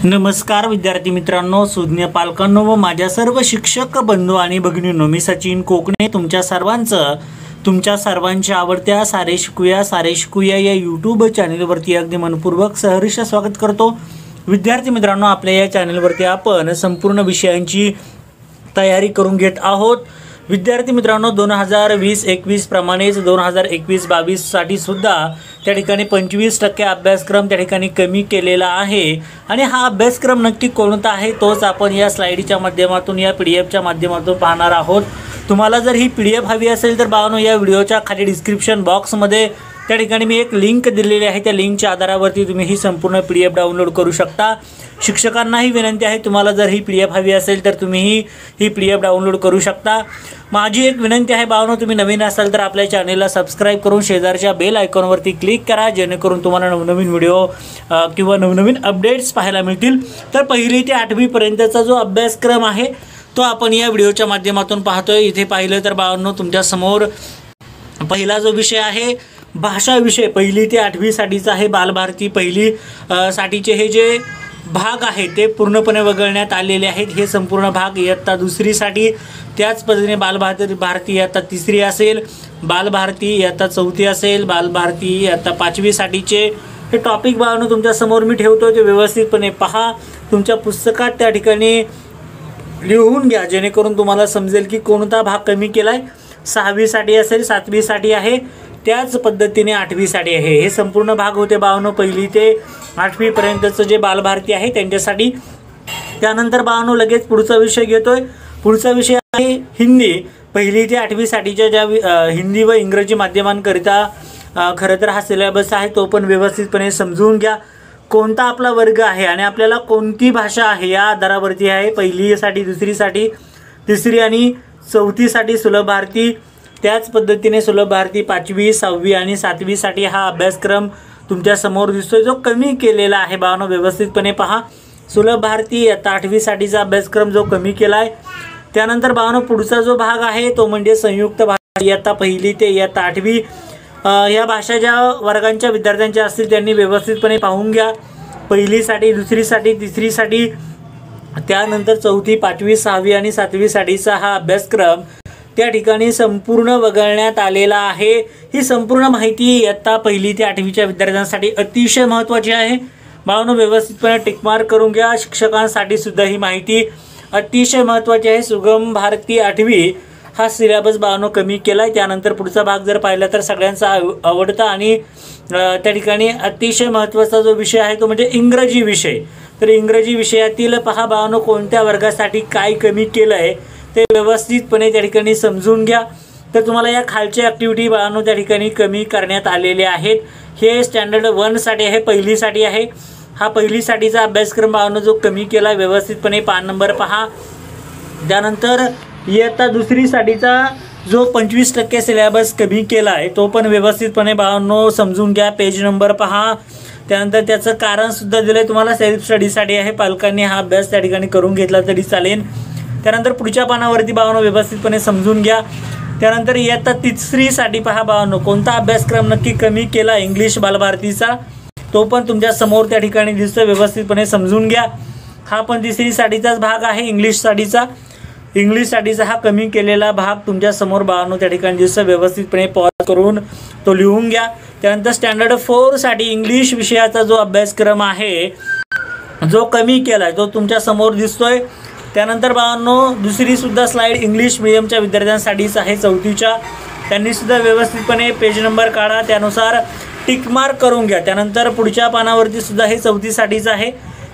नमस्कार विद्यार्थी मित्रांनो, सुज्ञ पालकांनो व माझ्या सर्व शिक्षक बंधू आणि भगिनींनो, मी सचिन कोकणे तुमच्या सर्वांच्या आवडत्या सारे शिकूया या यूट्यूब चॅनलवरती अगदी मनपूर्वक सहर्ष स्वागत करतो। विद्यार्थी मित्रांनो, आपल्या या चॅनलवरती आपण संपूर्ण विषयांची तयारी करून घेत आहोत। विद्यार्थी मित्रांनो, 2020-21 प्रमाणेच 2021-22 साठी सुद्धा त्या ठिकाणी 25% अभ्यासक्रम त्या ठिकाणी कमी केलेला आहे आणि हा अभ्यासक्रम नक्की कोणता आहे तोच आपण या स्लाइडच्या माध्यमातून या पीडीएफच्या माध्यमातून पाहणार आहोत। तुम्हाला जर ही पीडीएफ हवी असेल तर बाळांनो, या व्हिडिओच्या खाली डिस्क्रिप्शन बॉक्समध्ये त्या ठिकाणी मी एक लिंक दिलेली आहे। त्या लिंकच्या आधारावरती तुम्ही ही संपूर्ण पीडीएफ डाउनलोड करू शकता। शिक्षकांनाही विनंती आहे, तुम्हाला जर ही पीडीएफ हवी असेल तर तुम्ही ही पीडीएफ डाउनलोड करू शकता। माझी एक विनंती आहे बाळांनो, तुम्ही नवीन असाल तर आपल्या चॅनलला सबस्क्राइब करून शेजारच्या बेल आयकॉनवरती क्लिक करा, जेणेकरून तुम्हाला नवनवीन व्हिडिओ किंवा नवनवीन अपडेट्स पाहायला मिळतील। तर पहिली ते 8वी पर्यंतचा जो अभ्यासक्रम आहे तो आपण या व्हिडिओच्या माध्यमातून पाहतोय। इथे पाहिलं तर बाळांनो, तुमच्या समोर पहिला जो विषय आहे भाषा विषय, पहिली ते 8वी साठीचा आहे। बालभारती पहिली साठीचे हे जे भाग आहे ते पूर्णपणे वगळण्यात आलेले आहेत। हे संपूर्ण भाग इयत्ता 2री साठी, त्याच पद्धतीने बालभारती इयत्ता 3री असेल, बालभारती इयत्ता 4थी असेल, बालभारती इयत्ता 5वी साठीचे हे टॉपिक बाळांनो तुमच्या समोर मी ठेवतो, ते व्यवस्थितपणे पहा। तुमच्या पुस्तकात त्या ठिकाणी लिहून घ्या, जेणेकरून तुम्हाला समजेल की कोणता भाग कमी केलाय। 6वी साठी असेल, 7वी साठी आहे, त्याच पद्धतीने 8वी साठी आहे। हे संपूर्ण भाग होते बाळांनो पहिली ते 8वी पर्यंतचं जे बालभारती आहे त्यांच्यासाठी। त्यानंतर बाळांनो लगेच पुढचा विषय घेतोय। पुढचा विषय आहे हिंदी, पहिली ते 8वी साठीच्या ज्या हिंदी व इंग्रजी माध्यमांकरिता खरं तर हा सिलेबस आहे तो पण व्यवस्थितपणे समजून घ्या। कोणता आपला वर्ग आहे आणि आपल्याला कोणती भाषा आहे या आधारावरती आहे। पहिली साठी, 2री साठी, 3री आणि 4थी साठी सुलभ भारती, त्याच पद्धतीने सुलभ भारती 5वी, 6वी आणि 7वी साठी हा अभ्यासक्रम तुमच्या समोर दिसतोय जो कमी केलेला आहे। बाळांनो व्यवस्थितपणे पहा, सुलभ भारती इयत्ता 8वी साठीचा अभ्यासक्रम जो कमी केलाय। त्यानंतर बाळांनो पुढचा जो भाग आहे तो म्हणजे संयुक्त भाषा इयत्ता पहिली ते इयत्ता 8वी। या भाषा ज्या वर्गांच्या विद्यार्थ्यांच्या असतील त्यांनी व्यवस्थितपणे पाहून घ्या। पहिली साठी, 2री साठी, 3री साठी, त्यानंतर 4थी, 5वी, 6वी आणि 7वी साठीचा हा अभ्यासक्रम त्या ठिकाणी संपूर्ण वगळण्यात आलेला आहे। ही संपूर्ण माहिती इयत्ता पहिली ते 8वीच्या विद्यार्थ्यांसाठी अतिशय महत्त्वाची आहे। बाळांनो व्यवस्थितपणे टिकमार्क करून घ्या, शिक्षकांसाठी सुद्धा ही माहिती अतिशय महत्त्वाची आहे। सुगम भारती 8वी हा सिलेबस बाळांनो कमी केलाय। त्यानंतर पुढचा भाग जर पाहिला तर सगळ्यांचा आवडता आणि त्या ठिकाणी अतिशय महत्त्वाचा जो विषय आहे तो म्हणजे इंग्रजी विषय। तर इंग्रजी विषयातील पहा बाळांनो कोणत्या वर्गासाठी काय कमी केलंय ते व्यवस्थितपणे त्या ठिकाणी समजून घ्या। तर तुम्हाला या खालच्या ॲक्टिव्हिटी बाळांनो त्या ठिकाणी कमी करण्यात आलेले आहेत। हे स्टँडर्ड 1 साठी आहे, पहिली साठी आहे। हा पहिली साठीचा अभ्यासक्रम बाळांनो जो कमी केला व्यवस्थितपणे पान नंबर पहा। त्यानंतर इयत्ता 2री साठीचा जो 25% सिलेबस कमी केला आहे तो पण व्यवस्थितपणे बाळांनो समजून घ्या, पेज नंबर पहा। त्यानंतर त्याचं कारण सुद्धा दिलंय तुम्हाला, सेल्फ स्टडीसाठी आहे। पालकांनी हा अभ्यास त्या ठिकाणी करून घेतला तरी चालेल। त्यानंतर पुढच्या पानावरती बाळांनो व्यवस्थितपणे समजून घ्या। त्यानंतर इयत्ता 3री साठी पहा बाळांनो कोणता अभ्यासक्रम नक्की कमी केला इंग्लिश बालभारतीचा, तो पण तुमच्या समोर त्या ठिकाणी दिसतो, व्यवस्थितपणे समजून घ्या। हा पण 3री साठीचाच भाग आहे, इंग्लिश साठीचा हा कमी केलेला भाग तुमच्या समोर बाळांनो त्या ठिकाणी दिसतो, व्यवस्थितपणे पॉज करून तो लिहून घ्या। त्यानंतर स्टँडर्ड 4 साठी इंग्लिश विषयाचा जो अभ्यासक्रम आहे जो कमी केलाय तो तुमच्या समोर दिसतोय। त्यानंतर बाळांनो 2री सुद्धा स्लाइड इंग्लिश मीडियमच्या विद्यार्थ्यांसाठीच आहे, 4थीच्या, त्यांनी सुद्धा व्यवस्थितपणे पेज नंबर काढा, त्यानुसार टिक मार्क करून घ्या। त्यानंतर पुढच्या पानावरती सुद्धा हे 4थी साठीच आहे।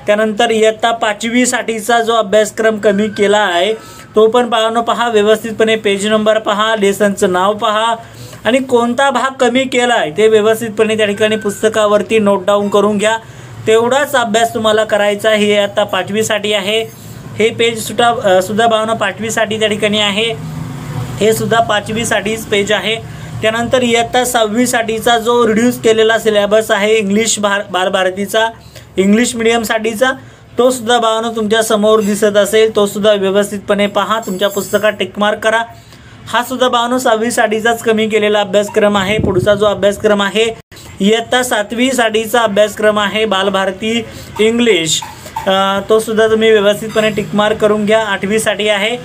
त्यानंतर इयत्ता 5वी साठीचा जो अभ्यासक्रम कमी केला आहे तो पण बाळांनो पहा, व्यवस्थितपणे पेज नंबर पहा, लेसनचं नाव पहा आणि कोणता भाग कमी केला आहे ते व्यवस्थितपणे त्या ठिकाणी पुस्तकावरती नोट डाऊन करून घ्या। तेवढाच अभ्यास तुम्हाला करायचा आहे। हे आता 5वी साठी आहे, हे पेज सुद्धा बाळांनो 5वी साठी त्या ठिकाणी आहे, हे सुद्धा 5वी साठीच पेज आहे। त्यानंतर इयत्ता 6वी साठीचा जो रिड्यूस केलेला सिलेबस आहे इंग्लिश बालभारतीचा, इंग्लिश मीडियमसाठीचा, तो सुद्धा बाळांनो तुमच्या समोर दिसत असेल, तो सुद्धा व्यवस्थितपणे पहा, तुमच्या पुस्तकात टिक मार्क करा। हा सुद्धा बाळांनो 6वी साठीचाच कमी केलेला अभ्यासक्रम आहे। पुढचा जो अभ्यासक्रम आहे इयत्ता 7वी साठीचा अभ्यासक्रम आहे बालभारती इंग्लिश। तो सुद्धा तुम्ही व्यवस्थितपणे टिकमार्क करून घ्या. 8वी साठी आहे.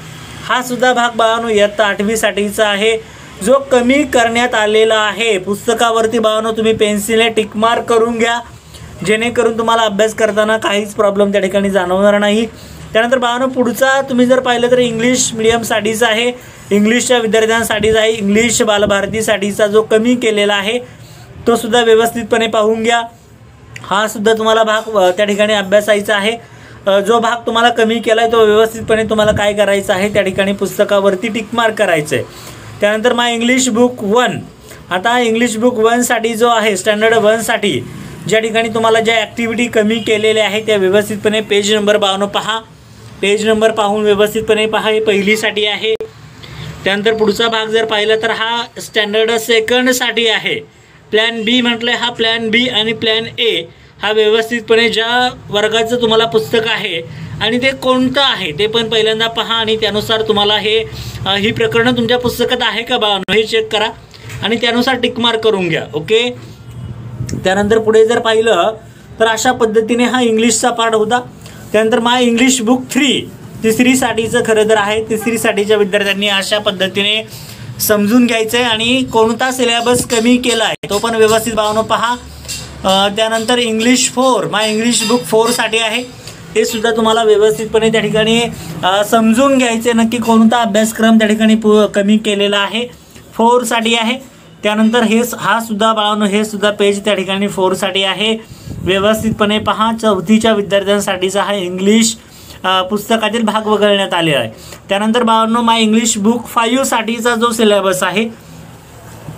हा सुद्धा भाग बाळांनो इयत्ता 8वी साठीचा आहे, जो कमी करण्यात आलेला आहे. पुस्तकावरती बाळांनो तुम्ही पेन्सिलने टिकमार्क करून घ्या, जेणेकरून तुम्हाला अभ्यास करताना काहीच प्रॉब्लेम त्या ठिकाणी जाणवणार नाही. त्यानंतर बाळांनो पुढचा तुम्ही जर पाहिलं तर इंग्लिश मीडियमसाठीचा आहे, इंग्लिशच्या विद्यार्थ्यांसाठीचा आहे. इंग्लिश बालभारतीसाठीचा जो कमी केलेला आहे तो सुद्धा व्यवस्थितपणे पाहून घ्या. हा सुद्धा तुम्हाला भाग त्या ठिकाणी अभ्यासायचा आहे. जो भाग तुम्हाला कमी केला आहे तो व्यवस्थितपणे तुम्हाला काय करायचं आहे, त्या ठिकाणी पुस्तकावरती टिकमार्क करायचं आहे. त्यानंतर माय इंग्लिश बुक 1. आता इंग्लिश बुक 1 साठी जो आहे, स्टँडर्ड 1 साठी ज्या ठिकाणी तुम्हाला ज्या ॲक्टिव्हिटी कमी केलेल्या आहे त्या व्यवस्थितपणे पेज नंबर 52 पहा. पेज नंबर पाहून व्यवस्थितपणे पहा. हे पहिलीसाठी आहे. त्यानंतर पुढचा भाग जर पाहिला तर हा स्टँडर्ड 2 साठी आहे. प्लॅन बी म्हटलं, हा प्लॅन बी आणि प्लॅन ए हा व्यवस्थितपणे ज्या वर्गाचं तुम्हाला पुस्तक आहे आणि ते कोणतं आहे ते पण पहिल्यांदा पहा आणि त्यानुसार तुम्हाला ही प्रकरणं तुमच्या पुस्तकात आहे का बाळांनो हे चेक करा आणि त्यानुसार टिकमार्क करून घ्या. ओके. त्यानंतर पुढे जर पाहिलं तर अशा पद्धतीने हा इंग्लिशचा पार्ट होता. त्यानंतर माय इंग्लिश बुक 3 तिसरीसाठीचं खरं तर आहे. तिसरीसाठीच्या विद्यार्थ्यांनी अशा पद्धतीने समजून घ्यायचं आहे आणि कोणता सिलेबस कमी केला आहे तो पण व्यवस्थित बाळांनो पहा. त्यानंतर इंग्लिश 4 माय इंग्लिश बुक 4 साठी आहे. हे सुद्धा तुम्हाला व्यवस्थितपणे त्या ठिकाणी समजून घ्यायचे नक्की कोणता अभ्यासक्रम त्या ठिकाणी कमी केलेला आहे. 4 साठी आहे. त्यानंतर हा सुद्धा बाळांनो हे सुद्धा पेज त्या ठिकाणी 4 साठी आहे. व्यवस्थितपणे पहा. 4थीच्या विद्यार्थ्यांसाठीचा हा इंग्लिश पुस्तकातील भाग वगळण्यात आलेला आहे. त्यानंतर बाळांनो माय इंग्लिश बुक 5 साठीचा जो सिलेबस आहे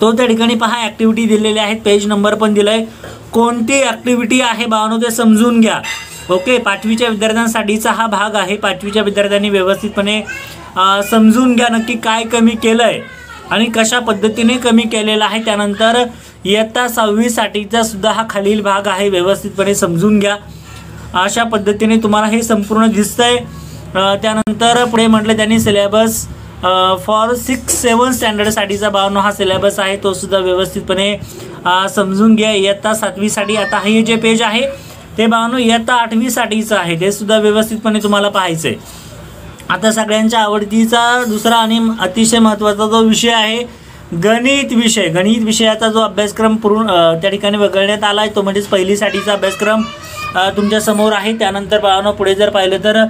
तो त्या ठिकाणी पहा. ॲक्टिव्हिटी दिलेल्या आहेत, पेज नंबर पण दिला आहे. कोणती ॲक्टिव्हिटी आहे बाळांनो ते समजून घ्या. ओके. 5वीच्या विद्यार्थ्यांसाठीचा हा भाग आहे. 5वीच्या विद्यार्थ्यांनी व्यवस्थितपणे समजून घ्या नक्की काय कमी केलं आहे आणि कशा पद्धतीने कमी केलेला आहे. त्यानंतर इयत्ता 6वी साठीचा सुद्धा हा खालील भाग आहे, व्यवस्थितपणे समजून घ्या. अशा पद्धतीने तुम्हाला हे संपूर्ण दिसतंय. त्यानंतर पुढे म्हटलं त्यांनी सिलेबस फॉर 6-7 स्टँडर्डसाठीचा बाळांनो हा सिलेबस आहे, तो सुद्धा व्यवस्थितपणे समजून घ्या. इयत्ता 7वी साठी आता हे जे पेज आहे ते बाळांनो इयत्ता 8वी साठीचं आहे, ते सुद्धा व्यवस्थितपणे तुम्हाला पाहायचं आहे. आता सगळ्यांच्या आवडतीचा दुसरा आणि अतिशय महत्त्वाचा जो विषय आहे गणित विषय. गणित विषयाचा जो अभ्यासक्रम त्या ठिकाणी वगळण्यात आला आहे तो म्हणजेच पहिलीसाठीचा अभ्यासक्रम तुमच्या समोर आहे. त्यानंतर बाळांनो पुढे जर पाहिलं तर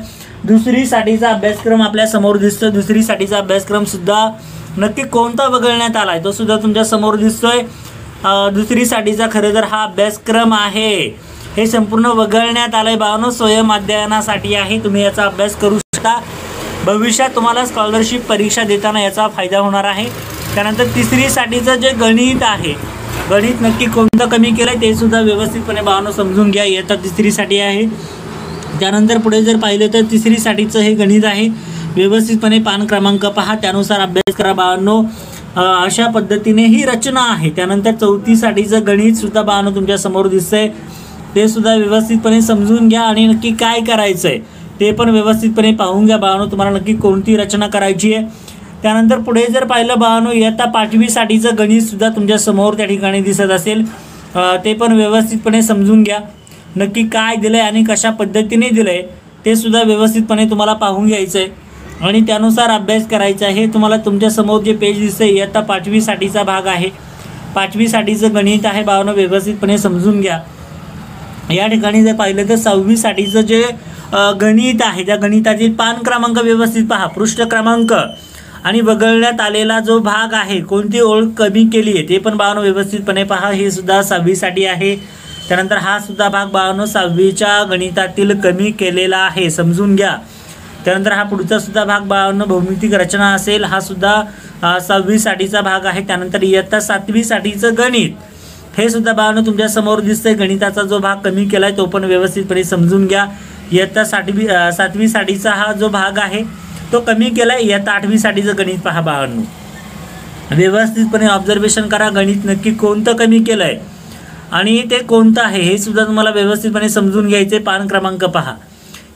दुसरीसाठीचा अभ्यासक्रम आपल्या समोर दिसतो. दुसरीसाठीचा अभ्यासक्रम सुद्धा नक्की कोणता वगळण्यात आला आहे तो सुद्धा तुमच्या समोर दिसतोय. दुसरीसाठीचा खरं तर हा अभ्यासक्रम आहे, हे संपूर्ण वगळण्यात आलं आहे बाळांनो. स्वयं अध्ययनासाठी आहे, तुम्ही याचा अभ्यास करू शकता. भविष्यात तुम्हाला स्कॉलरशिप परीक्षा देताना याचा फायदा होणार आहे. त्यानंतर तिसरीसाठीचं जे गणित आहे, गणित नक्की कोणतं कमी केलं आहे ते सुद्धा व्यवस्थितपणे बाळांनो समजून घ्या. इयत्ता तिसरीसाठी आहे. त्यानंतर पुढे जर पाहिलं तर तिसरीसाठीचं हे गणित आहे. व्यवस्थितपणे पान क्रमांक पहा, त्यानुसार अभ्यास करा बाळांनो. अशा पद्धतीने ही रचना आहे. त्यानंतर 4थीसाठीचं गणित सुद्धा बाळांनो तुमच्या समोर दिसतंय, ते सुद्धा व्यवस्थितपणे समजून घ्या आणि नक्की काय करायचं आहे ते पण व्यवस्थितपणे पाहून घ्या बाळांनो, तुम्हाला नक्की कोणती रचना करायची आहे. त्यानंतर पुढे जर पाहिलं बाळांनो इयत्ता 5वी साठीचं गणित सुद्धा तुमच्या समोर त्या ठिकाणी दिसत असेल, ते पण व्यवस्थितपणे समजून घ्या. नक्की काय दिलं आहे आणि कशा पद्धतीने दिलं आहे ते सुद्धा व्यवस्थितपणे तुम्हाला पाहून घ्यायचं आहे आणि त्यानुसार अभ्यास करायचा आहे. तुम्हाला तुमच्या समोर जे पेज दिसतं इयत्ता 5वी साठीचा भाग आहे. 5वी साठीचं गणित आहे बाळांनो, व्यवस्थितपणे समजून घ्या. या ठिकाणी जर पाहिलं तर 6वी साठीचं जे गणित आहे त्या गणितातील पान क्रमांक व्यवस्थित पहा, पृष्ठ क्रमांक आणि वगळण्यात आलेला जो भाग आहे, कोणती ओळ कमी केली आहे ते पण बाळांनो व्यवस्थितपणे पहा. हे सुद्धा 6वी साठी आहे. त्यानंतर हा सुद्धा भाग बाळांनो 6वीच्या गणितातील कमी केलेला आहे, समजून घ्या. त्यानंतर हा पुढचा सुद्धा भाग बाळांनो भौमितिक रचना असेल, हा सुद्धा 6वी साठीचा भाग आहे. त्यानंतर इयत्ता 7वी साठीचं गणित, हे सुद्धा बाळांनो तुमच्या समोर दिसतंय. गणिताचा जो भाग कमी केला आहे तो पण व्यवस्थितपणे समजून घ्या. इयत्ता 7वी साठीचा हा जो भाग आहे तो कमी केला आहे. इयत्ता 8वी साठीचं गणित पहा बाळांनो, व्यवस्थितपणे ऑब्झर्वेशन करा. गणित नक्की कोणतं कमी केलं आहे आणि ते कोणतं आहे हे सुद्धा तुम्हाला व्यवस्थितपणे समजून घ्यायचे. पान क्रमांक पहा,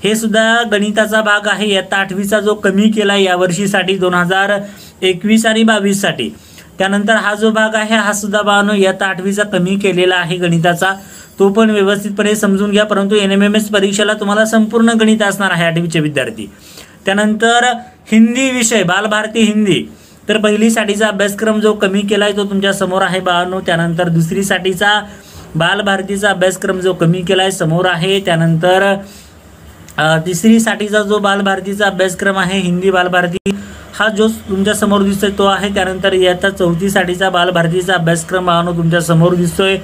हे सुद्धा गणिताचा भाग आहे. इयत्ता 8वीचा जो कमी केला आहे यावर्षीसाठी 2021 आणि 22 साठी. त्यानंतर हा जो भाग आहे हा सुद्धा बाळांनो इयत्ता 8वीचा कमी केलेला आहे गणिताचा, तो पण व्यवस्थितपणे समजून घ्या। परंतु NMMS परीक्षेला तुम्हाला संपूर्ण गणित असणार आहे 8वीचे विद्यार्थी। त्यानंतर हिंदी विषय बालभारती हिंदी, तर पहिली साठीचा अभ्यासक्रम जो कमी केलाय तो तुमच्या समोर आहे बाळांनो। त्यानंतर दुसरी साठीचा बालभारतीचा अभ्यासक्रम जो कमी केलाय समोर आहे। त्यानंतर तिसरी साठीचा जो बालभारतीचा अभ्यासक्रम आहे हिंदी बालभारती हा जो तुमच्या समोर दिसतोय तो आहे। त्यानंतर इयत्ता चौथी साठीचा बालभारतीचा अभ्यासक्रम बाळांनो तुमच्या समोर दिसतोय,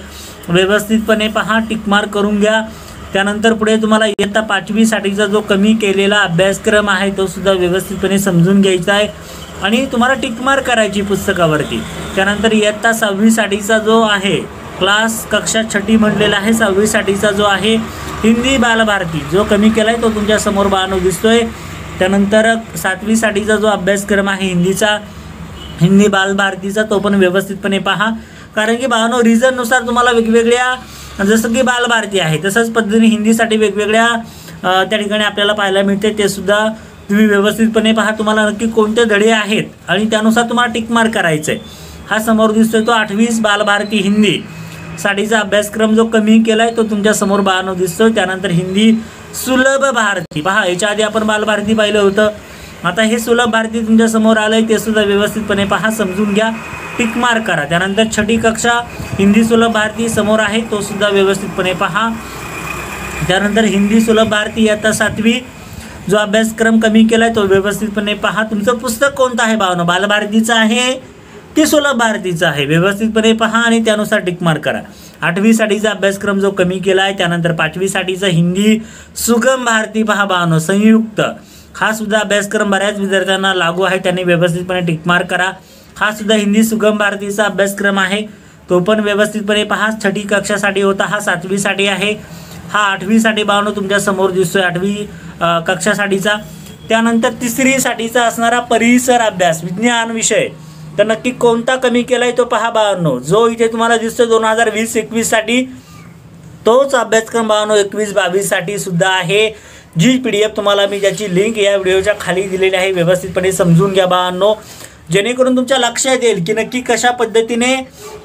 व्यवस्थितपणे पहा, टिक मार्क करून घ्या। त्यानंतर पुढे तुम्हाला इयत्ता 5वी साठीचा जो कमी केलेला अभ्यासक्रम आहे तो सुद्धा व्यवस्थितपणे समजून घ्यायचा आहे आणि तुम्हाला टिक मार्क करायची पुस्तकावरती। त्यानंतर इयत्ता 6वी साठीचा जो आहे क्लास कक्षा 6 म्हटलेला आहे, 6वी साठीचा जो आहे हिंदी बालभारती जो कमी केलाय तो तुमच्या समोर बाळांनो दिसतोय। त्यानंतर 7वी साठीचा जो अभ्यासक्रम आहे हिंदीचा हिंदी बालभारतीचा तो पण व्यवस्थितपणे पहा, कारण की बाळांनो रिझननुसार तुम्हाला वेगवेगळ्या जसं की बालभारती आहे तसंच पद्धतीने हिंदीसाठी वेगवेगळ्या त्या ठिकाणी आपल्याला पाहायला मिळते, ते सुद्धा तुम्ही व्यवस्थितपणे पहा। तुम्हाला नक्की कोणते धडे आहेत आणि त्यानुसार तुम्हाला टिक मार्क करायचं आहे। हा समोर दिसतोय तो 8वी बालभारती हिंदी साठीचा अभ्यासक्रम जो कमी केलाय तो तुमच्या समोर बाळांनो दिसतोय। त्यानंतर हिंदी सुलभ भारती पहा, याच्या आधी आपण बालभारती पाहिलं होतं, आता हे सुलभ भारती तुमच्या समोर आलंय, ते सुद्धा व्यवस्थितपणे पहा, समजून घ्या, टिक मार्क करा। त्यानंतर 6ठी कक्षा हिंदी सुलभ भारती समोर आहे, तो सुद्धा व्यवस्थितपणे पहा। त्यानंतर हिंदी सुलभ भारती इयत्ता 7वी जो अभ्यासक्रम कमी केलाय तो व्यवस्थितपणे पहा। तुमचं पुस्तक कोणतं आहे बाळांनो, बालभारतीचं आहे की सुलभ भारतीचं आहे, व्यवस्थितपणे पहा आणि त्यानुसार टिक मार्क करा। 8वी साठीचा अभ्यासक्रम जो कमी केलाय, त्यानंतर 5वी साठीचा हिंदी सुगम भारती पहा बाळांनो संयुक्त, हा सुद्धा अभ्यासक्रम बऱ्याच विद्यार्थ्यांना लागू आहे, त्यांनी व्यवस्थितपणे टिक मार्क करा। हा सुद्धा हिंदी सुगम भारतीचा अभ्यासक्रम आहे, तो पण व्यवस्थितपणे पहा। 6ठी कक्षासाठी होता, हा 7वी साठी आहे, हा 8वी साठी बाळांनो तुमच्या समोर दिसतोय 8वी कक्षासाठीचा। त्यानंतर 3री साठीचा असणारा परिसर अभ्यास विज्ञान विषय, तर नक्की कोणता कमी केलाय तो पहा बाळांनो, जो इथे तुम्हाला दिसतो 2020-21 साठी तोच अभ्यासक्रम बाळांनो 21-22 साठी सुद्धा आहे, जी PDF तुम्हाला मी ज्याची लिंक या व्हिडिओच्या खाली दिलेली आहे, व्यवस्थितपणे समजून घ्या बाळांनो, जेणेकरून तुमच्या लक्षात येईल की नक्की कशा पद्धतीने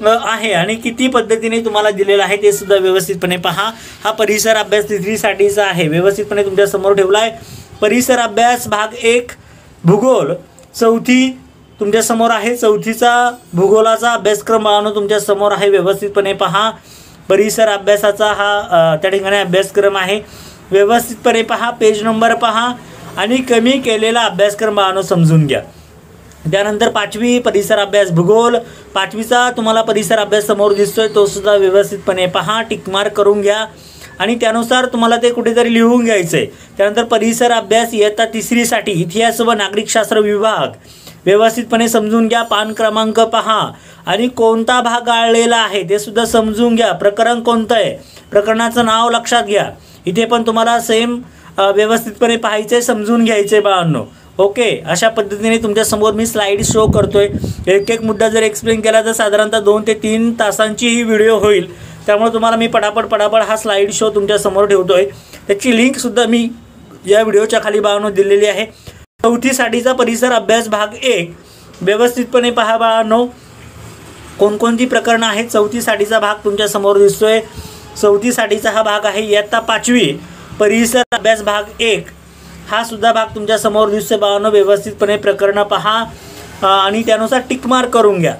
आहे आणि किती पद्धतीने तुम्हाला दिलेलं आहे ते सुद्धा व्यवस्थितपणे पहा। हा परिसर अभ्यास 3री साठीचा आहे, व्यवस्थितपणे तुमच्या समोर ठेवलाय। परिसर अभ्यास भाग 1 भूगोल 4थी तुमच्या समोर आहे, 4थीचा भूगोलाचा अभ्यासक्रम बाळांनो तुमच्या समोर आहे, व्यवस्थितपणे पहा। परिसर अभ्यासाचा हा त्या ठिकाणी अभ्यासक्रम आहे, व्यवस्थितपणे पहा, पेज नंबर पहा आणि कमी केलेला अभ्यासक्रम बाळांनो समजून घ्या। त्यानंतर 5वी परिसर अभ्यास भूगोल 5वीचा तुम्हाला परिसर अभ्यास समोर दिसतोय, तो सुद्धा व्यवस्थितपणे पहा, टिक मार्क करून घ्या आणि त्यानुसार तुम्हाला ते कुठेतरी लिहून घ्यायचंय। त्यानंतर परिसर अभ्यास इयत्ता 3री साठी इतिहास व नागरिकशास्त्र विभाग, व्यवस्थितपणे समजून घ्या, पान क्रमांक पहा आणि कोणता भाग गाळलेला आहे ते सुद्धा समजून घ्या, प्रकरण कोणतं आहे प्रकरणाचं नाव लक्षात घ्या, इथे पण तुम्हाला सेम व्यवस्थितपणे पाहायचंय, समजून घ्यायचंय बाळांनो। ओके, अशा पद्धतीने तुमच्या समोर मी स्लाइड शो करतोय, एक एक मुद्दा जर एक्सप्लेन केला तर साधारणतः 2 ते 3 तासांची ही व्हिडिओ होईल, त्यामुळे तुम्हाला मी पटापट हा स्लाइड शो तुमच्या समोर ठेवतोय, त्याची लिंक सुद्धा मी या व्हिडिओच्या खाली बाळांनो दिलेली आहे। 4थी साठीचा परिसर अभ्यास भाग 1 व्यवस्थितपणे पहा बाळांनो, कोणकोणती प्रकरणं आहेत। 4थी साठीचा भाग तुमच्या समोर दिसतोय, 4थी साठीचा हा भाग आहे इयत्ता 5वी परिसर अभ्यास भाग 1, हा सुद्धा भाग तुमच्या समोर दिसतोय बाळांनो, व्यवस्थितपणे प्रकरणं पहा आणि त्यानुसार टिक मार्क करून घ्या।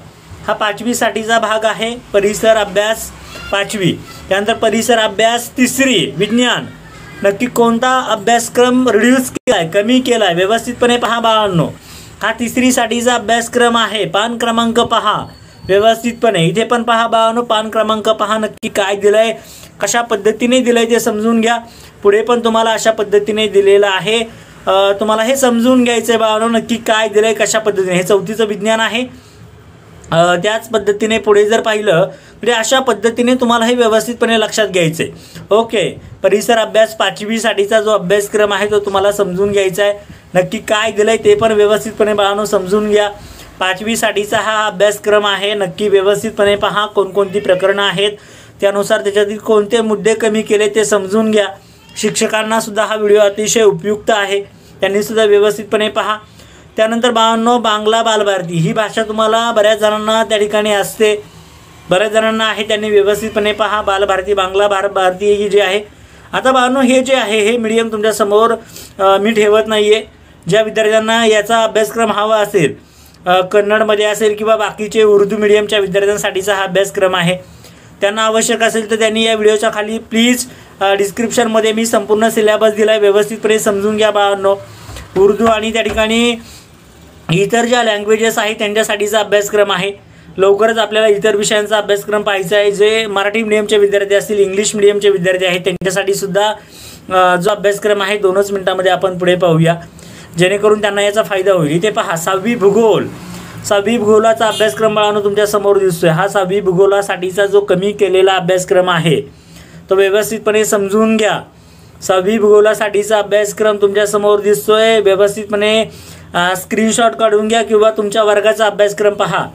हा 5वी साठीचा भाग आहे परिसर अभ्यास 5वी। त्यानंतर परिसर अभ्यास 3री विज्ञान, नक्की कोणता अभ्यासक्रम रिड्यूस केलाय कमी केलाय, व्यवस्थितपणे पहा बाळांनो। हा 3री साठीचा अभ्यासक्रम आहे, पान क्रमांक पहा व्यवस्थितपणे, इथे पण पहा बाळांनो, पान क्रमांक पहा, नक्की काय दिलंय कशा पद्धतीने दिलंय ते समजून घ्या। पुढे पण तुम्हाला अशा पद्धतीने दिलेलं आहे, तुम्हाला हे समजून घ्यायचंय बाळांनो, नक्की काय दिलंय कशा पद्धतीने, हे 4थीचं विज्ञान आहे। त्याच पद्धतीने पुढे जर पाहिलं म्हणजे अशा पद्धतीने तुम्हाला हे व्यवस्थितपणे लक्षात घ्यायचंय। ओके, परिसर अभ्यास 5वी साठीचा जो अभ्यासक्रम आहे तो तुम्हाला समजून घ्यायचा आहे, नक्की काय दिलंय ते पण व्यवस्थितपणे बाळांनो समजून घ्या। 5वी साठीचा हा अभ्यासक्रम आहे, नक्की व्यवस्थितपणे पहा, कोणकोणती प्रकरणं आहेत त्यानुसार त्याच्यातील कोणते मुद्दे कमी केले ते समजून घ्या। शिक्षकांना सुद्धा हा व्हिडिओ अतिशय उपयुक्त आहे, त्यांनी सुद्धा व्यवस्थितपणे पहा। त्यानंतर बाळांनो बांगला बालभारती ही भाषा तुम्हाला बऱ्याच जणांना त्या ठिकाणी असते, बऱ्याच जणांना आहे त्यांनी व्यवस्थितपणे पहा. बालभारती, बांगला भारती ही जे आहे. आता बाळांनो हे जे आहे हे मीडियम तुमच्यासमोर मी ठेवत नाही आहे. ज्या विद्यार्थ्यांना याचा अभ्यासक्रम हवा असेल, कन्नडमध्ये असेल किंवा बाकीचे उर्दू मीडियमच्या विद्यार्थ्यांसाठीचा हा अभ्यासक्रम आहे, त्यांना आवश्यक असेल तर त्यांनी या व्हिडिओच्या खाली प्लीज डिस्क्रिप्शनमध्ये मी संपूर्ण सिलेबस दिला आहे, व्यवस्थितपणे समजून घ्या बाळांनो. उर्दू आणि त्या ठिकाणी इतर ज्या लँग्वेजेस आहेत त्यांच्यासाठीचा अभ्यासक्रम आहे. लवकरच आपल्याला इतर विषयांचा अभ्यासक्रम पाहायचा आहे. जे मराठी मीडियमचे विद्यार्थी असतील, इंग्लिश मीडियमचे विद्यार्थी आहेत त्यांच्यासाठी सुद्धा जो अभ्यासक्रम आहे 2च मिनिटांमध्ये आपण पुढे पाहूया, जेणेकरून त्यांना याचा फायदा होईल. इथे पहा 6वी भूगोल. 6वी भूगोलाचा अभ्यासक्रम बाळांनो तुमच्या समोर दिसतोय. हा 6वी भूगोलासाठीचा जो कमी केलेला अभ्यासक्रम आहे तो व्यवस्थितपणे समजून घ्या. 6वी भूगोलासाठीचा अभ्यासक्रम तुमच्या समोर दिसतोय. व्यवस्थितपणे स्क्रीनशॉट काढून घ्या किंवा तुमच्या वर्गाचा अभ्यासक्रम पहा.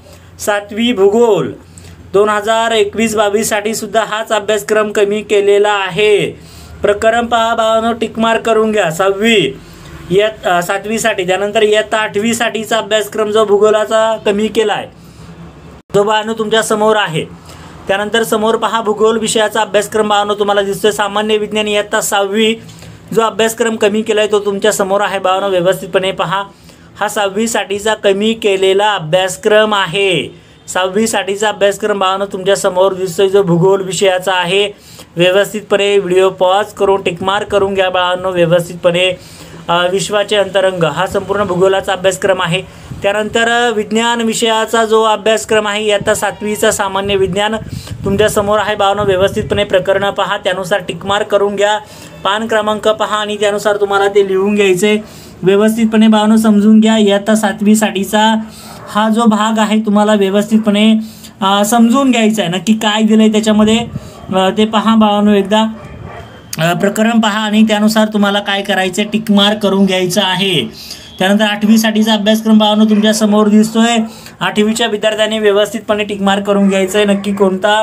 7वी भूगोल 2021-22 साठी सुद्धा हाच अभ्यासक्रम कमी केलेला आहे. प्रकरण पहा बाळांनो, टिकमार्क करून घ्या. 7वी साठी. त्यानंतर इयत्ता 8वी साठीचा अभ्यासक्रम जो भूगोलाचा कमी केला आहे तो बाळांनो तुमच्या समोर आहे. त्यानंतर समोर पहा भूगोल विषयाचा अभ्यासक्रम बाळांनो तुम्हाला दिसतोय. सामान्य विज्ञान इयत्ता 6वी जो अभ्यासक्रम कमी केला आहे तो तुमच्या समोर आहे बाळांनो. व्यवस्थितपणे पहा. हा 6वी साठीचा कमी केलेला अभ्यासक्रम आहे. 6वी साठीचा अभ्यासक्रम बाळांनो तुमच्या समोर दिसतोय जो भूगोल विषयाचा आहे. व्यवस्थितपणे व्हिडिओ पॉज करून टिकमार्क करून घ्या बाळांनो. व्यवस्थितपणे विश्वाचे अंतरंग हा संपूर्ण भूगोलाचा अभ्यासक्रम आहे. त्यानंतर विज्ञान विषयाचा जो अभ्यासक्रम आहे इयत्ता 7वीचा सामान्य विज्ञान तुमच्या समोर आहे बाळांनो. व्यवस्थितपणे प्रकरणं पहा, त्यानुसार टिकमार्क करून घ्या. पान क्रमांक पहा आणि त्यानुसार तुम्हाला ते लिहून घ्यायचे. व्यवस्थितपणे बाळांनो समजून घ्या. इयत्ता 7वी साठीचा हा जो भाग आहे तुम्हाला व्यवस्थितपणे समजून घ्यायचा आहे. नक्की काय दिलंय त्याच्यामध्ये ते पहा बाळांनो. एकदा प्रकरण पहा आणि त्यानुसार तुम्हाला काय करायचं आहे, टिकमार्क करून घ्यायचं आहे. त्यानंतर 8वी साठीचा अभ्यासक्रम बाळांनो तुमच्या समोर दिसतोय. 8वीच्या विद्यार्थ्यांनी व्यवस्थितपणे टिकमार्क करून घ्यायचं आहे. नक्की कोणता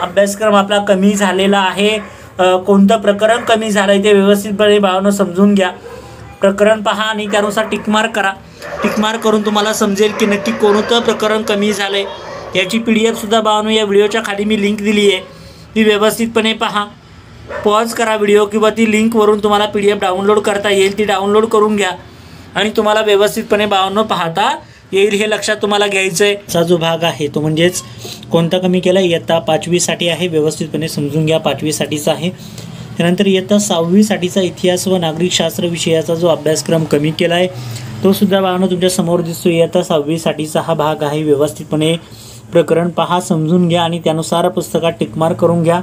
अभ्यासक्रम आपला कमी झालेला आहे, कोणतं प्रकरण कमी झालं आहे ते व्यवस्थितपणे बाळांनो समजून घ्या. प्रकरण पहा आणि त्यानुसार टिकमार्क करा. टिकमार्क करून तुम्हाला समजेल की नक्की कोणतं प्रकरण कमी झालं आहे. याची PDF सुद्धा बाळांनो या व्हिडिओच्या खाली मी लिंक दिली आहे, ती व्यवस्थितपणे पहा. पॉज करा व्हिडिओ किंवा ती लिंकवरून तुम्हाला PDF डाउनलोड करता येईल, ती डाउनलोड करून घ्या आणि तुम्हाला व्यवस्थितपणे बाळांनो पाहता येईल. हे लक्षात तुम्हाला घ्यायचं आहे. चा जो भाग आहे तो म्हणजेच कोणता कमी केला, इयत्ता 5वी साठी आहे. व्यवस्थितपणे समजून घ्या, 5वी साठीचा आहे. त्यानंतर इयत्ता 6वी साठीचा इतिहास व नागरिकशास्त्र विषयाचा जो अभ्यासक्रम कमी केला आहे तो सुद्धा बाळांनो तुमच्या समोर दिसतो. इयत्ता 6वी साठीचा हा भाग आहे. व्यवस्थितपणे प्रकरण पहा, समजून घ्या आणि त्यानुसार पुस्तकात टिकमार्क करून घ्या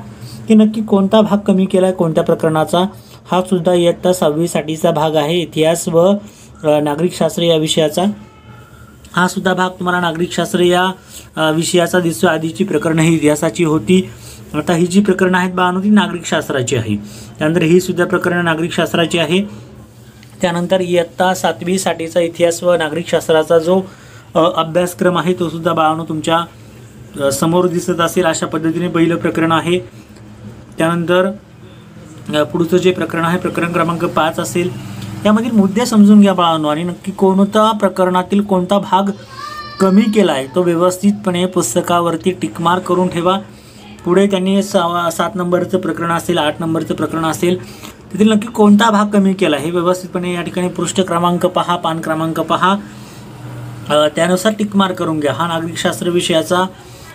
की नक्की कोणता भाग कमी केला आहे, कोणत्या प्रकरणाचा. हा सुद्धा इयत्ता 6वी साठीचा भाग आहे. इतिहास व नागरिकशास्त्र या विषयाचा हा सुद्धा भाग तुम्हाला नागरिकशास्त्र या विषयाचा दिसतो. आधीची प्रकरणं ही इतिहासाची होती, आता ही जी प्रकरणं आहेत बाळांनो ती नागरिकशास्त्राची आहे. त्यानंतर ही सुद्धा प्रकरणं नागरिकशास्त्राची आहे. त्यानंतर इयत्ता 7वी साठीचा इतिहास व नागरिकशास्त्राचा जो अभ्यासक्रम आहे तो सुद्धा बाळांनो तुमच्या समोर दिसत असेल. अशा पद्धतीने पहिलं प्रकरण आहे. त्यानंतर पुढचं जे प्रकरण आहे प्रकरण क्रमांक 5 असेल. त्यामधील मुद्दे समजून घ्या बाळांनो आणि नक्की कोणता प्रकरणातील कोणता भाग कमी केला आहे तो व्यवस्थितपणे पुस्तकावरती टिकमार्क करून ठेवा. पुढे त्यांनी 7 नंबरचं प्रकरण असेल, 8 नंबरचं प्रकरण असेल, त्यातील नक्की कोणता भाग कमी केला हे व्यवस्थितपणे या ठिकाणी पृष्ठ क्रमांक पहा, पान क्रमांक पहा, त्यानुसार टिकमार्क करून घ्या. हा नागरिकशास्त्र विषयाचा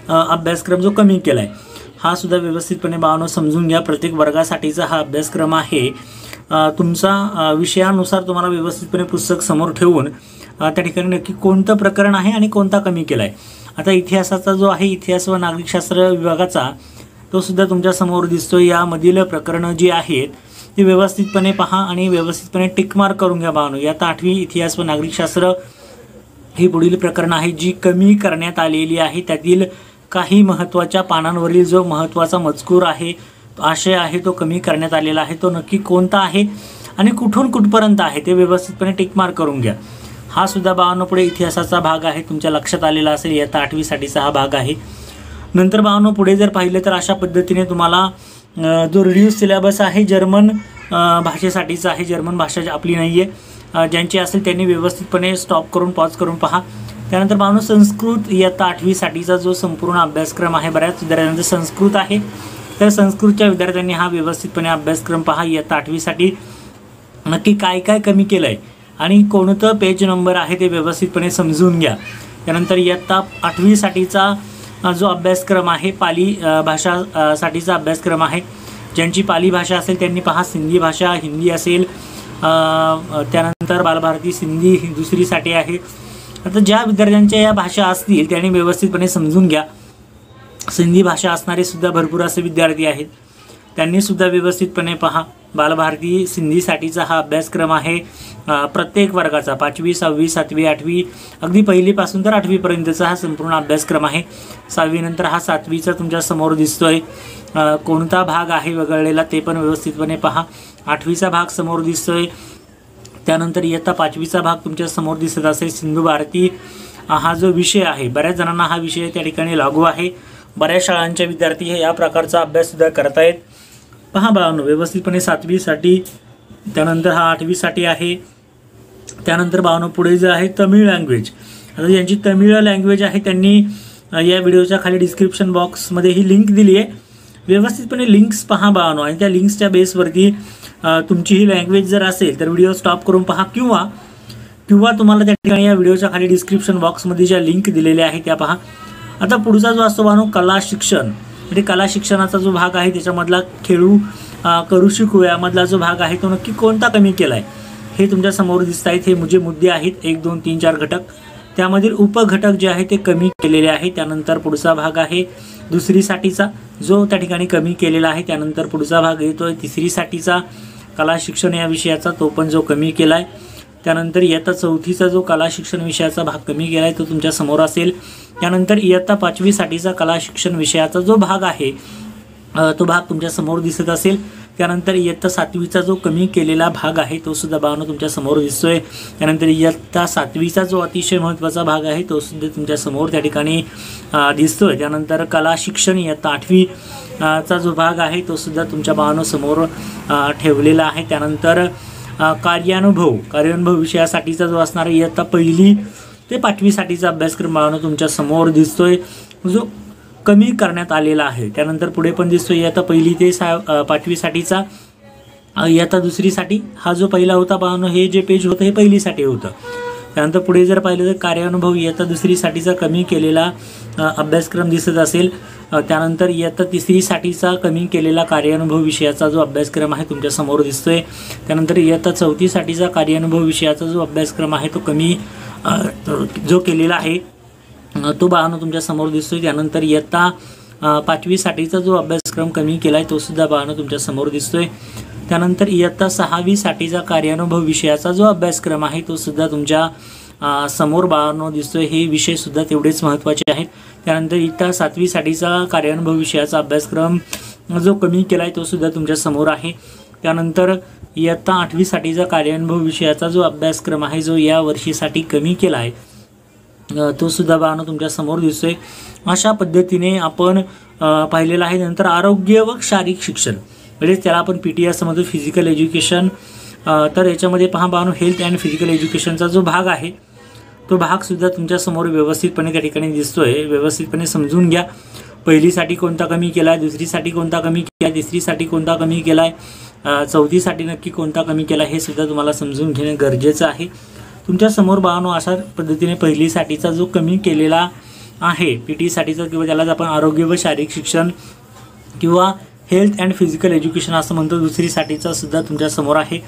अभ्यासक्रम जो कमी केला आहे हा सुद्धा व्यवस्थितपणे बाळांनो समजून घ्या. प्रत्येक वर्गासाठीचा हा अभ्यासक्रम आहे. तुमचा विषयानुसार तुम्हाला व्यवस्थितपणे पुस्तक समोर ठेवून त्या ठिकाणी नक्की कोणतं प्रकरण आहे आणि कोणता कमी केला आहे. आता इतिहासाचा जो आहे इतिहास व नागरिकशास्त्र विभागाचा तो सुद्धा तुमच्या समोर दिसतो. यामधील प्रकरणं जी आहेत ती व्यवस्थितपणे पहा आणि व्यवस्थितपणे टिकमार्क करून घ्या बाळांनो. यात 8वी इतिहास व नागरिकशास्त्र ही पुढील प्रकरणं आहेत जी कमी करण्यात आलेली आहे. त्यातील काही महत्त्वाच्या पानांवरील जो महत्त्वाचा मजकूर आहे, आशय आहे, तो कमी करण्यात आलेला आहे. तो नक्की कोणता आहे आणि कुठून कुठपर्यंत आहे ते व्यवस्थितपणे टिकमार्क करून घ्या. हा सुद्धा बाळांनो पुढे इतिहासाचा भाग आहे, तुमच्या लक्षात आलेला असेल. इयत्ता 8वी साठीचा हा भाग आहे. नंतर बाळांनो पुढे जर पाहिलं तर अशा पद्धतीने तुम्हाला जो रिड्यूस सिलेबस आहे जर्मन भाषेसाठीचा आहे. जर्मन भाषा आपली नाही आहे, ज्यांची असेल त्यांनी व्यवस्थितपणे स्टॉप करून पॉज करून पहा. त्यानंतर बाळांनो संस्कृत इयत्ता 8वी साठीचा जो संपूर्ण अभ्यासक्रम आहे, बऱ्याच विद्यार्थ्यांचा संस्कृत आहे, तर संस्कृतच्या विद्यार्थ्यांनी हा व्यवस्थितपणे अभ्यासक्रम पहा. इयत्ता 8वी साठी नक्की काय काय कमी केलं आहे आणि कोणतं पेज नंबर आहे ते व्यवस्थितपणे समजून घ्या. त्यानंतर इयत्ता 8वी साठीचा जो अभ्यासक्रम आहे, पाली भाषा साठीचा अभ्यासक्रम आहे. ज्यांची पाली भाषा असेल त्यांनी पहा सिंधी भाषा, हिंदी असेल, त्यानंतर बालभारती सिंधी ही दुसरीसाठी आहे. आता ज्या विद्यार्थ्यांच्या या भाषा असतील त्यांनी व्यवस्थितपणे समजून घ्या. सिंधी भाषा असणारे सुद्धा भरपूर असे विद्यार्थी आहेत, त्यांनी सुद्धा व्यवस्थितपणे पहा. बालभारती सिंधीसाठीचा हा अभ्यासक्रम आहे. प्रत्येक वर्गाचा 5वी 6वी 7वी 8वी अगदी पहिलीपासून तर 8वीपर्यंतचा हा संपूर्ण अभ्यासक्रम आहे. 6वी नंतर हा 7वीचा तुमच्या समोर दिसतोय. कोणता भाग आहे वगळलेला ते पण व्यवस्थितपणे पहा. 8वीचा भाग समोर दिसतोय. त्यानंतर इयत्ता 5वीचा भाग तुमच्या समोर दिसत असेल. सिंधू भारती हा जो विषय आहे, बऱ्याच जणांना हा विषय त्या ठिकाणी लागू आहे. बऱ्याच शाळांचे विद्यार्थी हे या प्रकारचा अभ्यास सुद्धा करतायत. पहा बाळांनो व्यवस्थितपणे 7वीसाठी, त्यानंतर हा 8वीसाठी आहे. त्यानंतर बाळांनो पुढे जे आहे तमिळ लँग्वेज. आता ज्यांची तमिळ लँग्वेज आहे त्यांनी या व्हिडिओच्या खाली डिस्क्रिप्शन बॉक्समध्ये ही लिंक दिली आहे. व्यवस्थितपणे लिंक्स पहा बाळांनो आणि त्या लिंक्सच्या बेसवरती तुमची ही लँग्वेज जर असेल तर व्हिडिओ स्टॉप करून पहा किंवा तुम्हाला त्या ठिकाणी या व्हिडिओच्या खाली डिस्क्रिप्शन बॉक्समध्ये ज्या लिंक दिलेल्या आहेत त्या पहा. आता पुढचा जो असतो बाळांनो कला शिक्षण, म्हणजे कला शिक्षणाचा जो भाग आहे त्याच्यामधला खेळू करू शिकू यामधला जो भाग आहे तो नक्की कोणता कमी केला आहे हे तुमच्या समोर दिसत आहेत. हे मुद्दे आहेत 1 2 3 4 घटक, त्यामधील उपघटक जे आहे ते कमी केलेले आहे. त्यानंतर पुढचा भाग आहे दुसरीसाठीचा जो त्या ठिकाणी कमी केलेला आहे. त्यानंतर पुढचा भाग येतोय तिसरीसाठीचा कला शिक्षण या विषयाचा, तो पण जो कमी केला आहे. त्यानंतर इयत्ता 4थीचा जो कला शिक्षण विषयाचा भाग कमी केला आहे तो तुमच्या समोर असेल. त्यानंतर इयत्ता 5वी साठीचा कला शिक्षण विषयाचा जो भाग आहे तो भाग तुमच्या समोर दिसत असेल. त्यानंतर इयत्ता 7वीचा जो कमी केलेला भाग आहे तो सुद्धा बाळांनो तुमच्या समोर दिसतोय. त्यानंतर इयत्ता 7वीचा जो अतिशय महत्त्वाचा भाग आहे तो सुद्धा तुमच्या समोर त्या ठिकाणी दिसतोय. त्यानंतर कला शिक्षण इयत्ता 8वी चा जो भाग आहे तो सुद्धा तुमच्या बाळांनो समोर ठेवलेला आहे. त्यानंतर कार्यानुभव विषयासाठीचा जो असणारा इयत्ता 1ली ते 5वी साठीचा अभ्यासक्रम बाळांनो तुमच्या समोर दिसतोय जो कमी करण्यात आलेला आहे. त्यानंतर पुढे पण दिसतोय इयत्ता 1ली ते 5वी साठीचा. इयत्ता 2रीसाठी हा जो पहिला होता बाळांनो हे जे पेज होतं हे 1लीसाठी होतं. त्यानंतर पुढे जर पाहिलं तर कार्यानुभव इयत्ता 2रीसाठीचा कमी केलेला अभ्यासक्रम दिसत असेल. त्यानंतर इयत्ता 3रीसाठीचा कमी केलेला कार्यानुभव विषयाचा जो अभ्यासक्रम आहे तुमच्या समोर दिसतोय. त्यानंतर इयत्ता 4थीसाठीचा कार्यानुभव विषयाचा जो अभ्यासक्रम आहे तो कमी जो केलेला आहे तो बाळांनो तुमच्या समोर दिसतोय. त्यानंतर इयत्ता 5वी साठीचा जो अभ्यासक्रम कमी केला आहे तो सुद्धा बाळांनो तुमच्या समोर दिसतोय. त्यानंतर इयत्ता 6वी साठीचा कार्यानुभव विषयाचा जो अभ्यासक्रम आहे तो सुद्धा तुमच्या समोर बाळांनो दिसतोय. हे विषय सुद्धा तेवढेच महत्त्वाचे आहेत. त्यानंतर इयत्ता 7वी साठीचा कार्यानुभव विषयाचा अभ्यासक्रम जो कमी केला आहे तो सुद्धा तुमच्या समोर आहे. त्यानंतर इयत्ता 8वी साठीचा कार्यानुभव विषयाचा जो अभ्यासक्रम आहे जो या वर्षीसाठी कमी केला आहे तो सुद्धा बाळांनो तुमच्या समोर दिसतोय. अशा पद्धतीने आपण पाहिलेलं आहे. नंतर आरोग्य व शारीरिक शिक्षण म्हणजे त्याला आपण PT असं म्हणतो, फिजिकल एज्युकेशन. तर याच्यामध्ये पहा बाळांनो हेल्थ अँड फिजिकल एज्युकेशनचा जो भाग आहे तो भाग सुद्धा तुमच्या समोर व्यवस्थितपणे त्या ठिकाणी दिसतोय. व्यवस्थितपणे समजून घ्या. पहिलीसाठी कोणता कमी केला आहे, दुसरीसाठी कोणता कमी केला आहे, तिसरीसाठी कोणता कमी केला आहे, 4थीसाठी नक्की कोणता कमी केला हे सुद्धा तुम्हाला समजून घेणे गरजेचं आहे. तुमच्या समोर बाळांनो अशा पद्धतीने पहिलीसाठीचा जो कमी केलेला आहे PT साठीचा किंवा त्यालाच आपण आरोग्य व शारीरिक शिक्षण किंवा हेल्थ अँड फिजिकल एज्युकेशन असं म्हणतो. दुसरीसाठीचा सुद्धा तुमच्या समोर आहे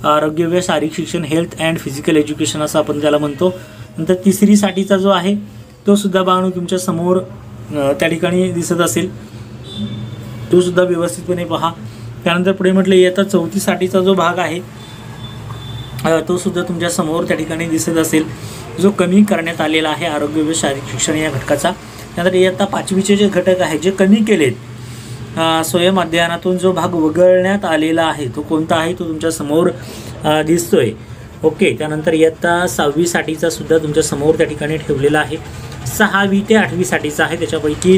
आरोग्य व शारीरिक शिक्षण, हेल्थ अँड फिजिकल एज्युकेशन असं आपण त्याला म्हणतो. नंतर तिसरीसाठीचा जो आहे तो सुद्धा बाळांनो तुमच्या समोर त्या ठिकाणी दिसत असेल, तो सुद्धा व्यवस्थितपणे पहा. त्यानंतर पुढे म्हटलं इयत्ता 4थीसाठीचा जो भाग आहे तो सुद्धा तुमच्या समोर त्या ठिकाणी दिसत असेल जो कमी करण्यात आलेला आहे आरोग्य व शारीरिक शिक्षण या घटकाचा. त्यानंतर इयत्ता 5वीचे जे घटक आहेत जे कमी केलेत, स्वयं अध्ययनातून जो भाग वगळण्यात आलेला आहे तो कोणता आहे तो तुमच्या समोर दिसतोय. ओके. त्यानंतर इयत्ता 6वी साठीचा सुद्धा तुमच्या समोर त्या ठिकाणी ठेवलेला आहे. 6वी ते 8वी साठीचा आहे. त्याच्यापैकी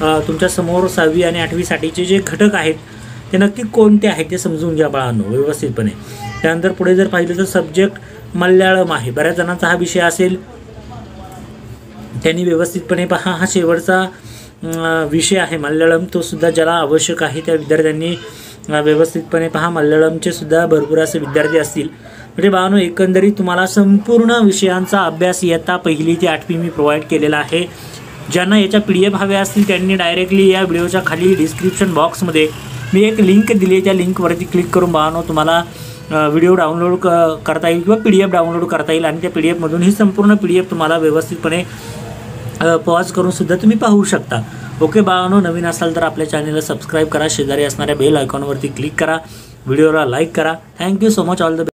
तुमच्या समोर 6वी आणि 8वी साठीचे जे घटक आहेत ते नक्की कोणते आहेत ते समजून घ्या बाळांनो व्यवस्थितपणे. त्यानंतर पुढे जर पाहिलं तर सब्जेक्ट मल्याळम आहे. बऱ्याच जणांचा हा विषय असेल त्यांनी व्यवस्थितपणे पहा. हा शेवटचा विषय आहे मल्याळम, तो सुद्धा ज्याला आवश्यक आहे त्या विद्यार्थ्यांनी व्यवस्थितपणे पहा. मल्याळमचे सुद्धा भरपूर असे विद्यार्थी असतील. म्हणजे बाळांनो, एकंदरीत तुम्हाला संपूर्ण विषयांचा अभ्यास इयत्ता 1ली ते 8वी मी प्रोव्हाइड केलेला आहे. ज्यांना याच्या PDF हव्या असतील त्यांनी डायरेक्टली या व्हिडिओच्या खाली डिस्क्रिप्शन बॉक्समध्ये मी एक लिंक दिली आहे, त्या लिंकवरती क्लिक करून बाळांनो तुम्हाला व्हिडिओ डाउनलोड करता येईल किंवा PDF डाउनलोड करता येईल आणि त्या PDF मधून ही संपूर्ण PDF तुम्हाला व्यवस्थितपणे पॉज करून सुद्धा तुम्ही पाहू शकता. ओके बाळांनो, नवीन असाल तर आपल्या चॅनलला सबस्क्राईब करा, शेजारी असणाऱ्या बेल आयकॉनवरती क्लिक करा, व्हिडिओला लाईक करा. Thank you so much. All the